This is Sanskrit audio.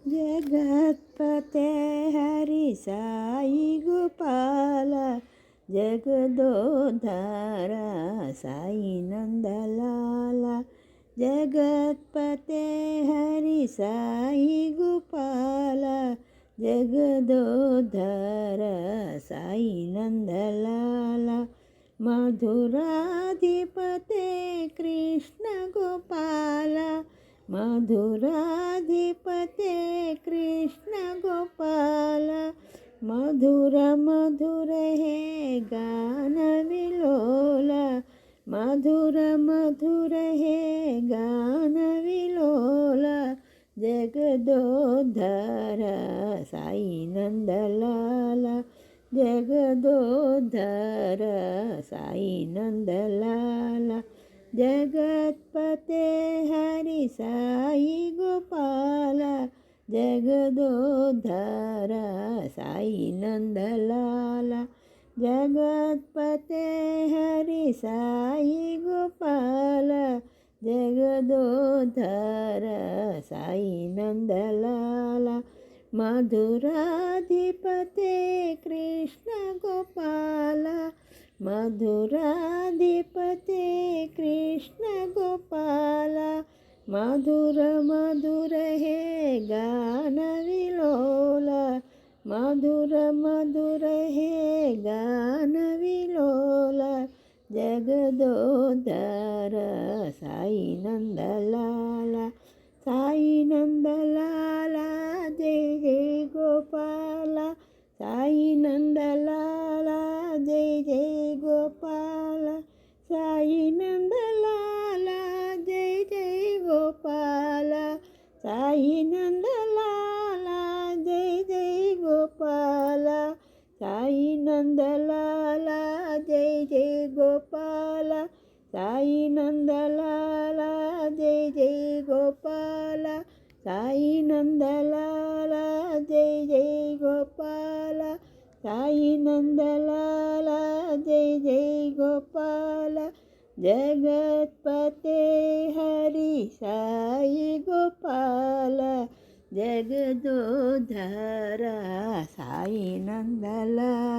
जगत्पते हरि साई गोपाल, जगदोद्धार साई नंदलाल। जगत्पते हरि साई गोपाल, जगदोद्धार साई नंदलाल। मधुराधिपते कृष्ण गोपाल, मधुराधिपते कृष्ण गोपाल। मधुर मधुर हे गान विलोल, मधुर मधुर हे गान विलोल। जगदोद्धार साई नंदलाल, जगदोद्धार साई नंदलाल। जगत्पते हरि साई गोपाल, जगदोद्धार साई नंदलाल। जगत्पते हरि साई गोपाल, जगदोद्धार साई नंदलाल। मधुराधिपते कृष्ण गोपाल, मधुराधिपते कृष्ण गोपाल। मधुर मधुर हे गान विलोल, मधुर मधुर हे गान विलोल। जगदोद्धार साई नंदलाल, साई नंदलाल जय जय गोपाल, साई नंदलाल जय जय गोपाल, साई नंदलाल जय जय गोपाल, साई नंदलाल जय जय गोपाल, साई नंदलाल जय जय गोपाल, साई नंदलाल जय जय गोपाल, साई नंदलाल जय जय गोपाल, साई नंदलाल जय जय गोपाल। जगत्पते हरि साई गोपाल, जगदोद्धार साई नंदलाल।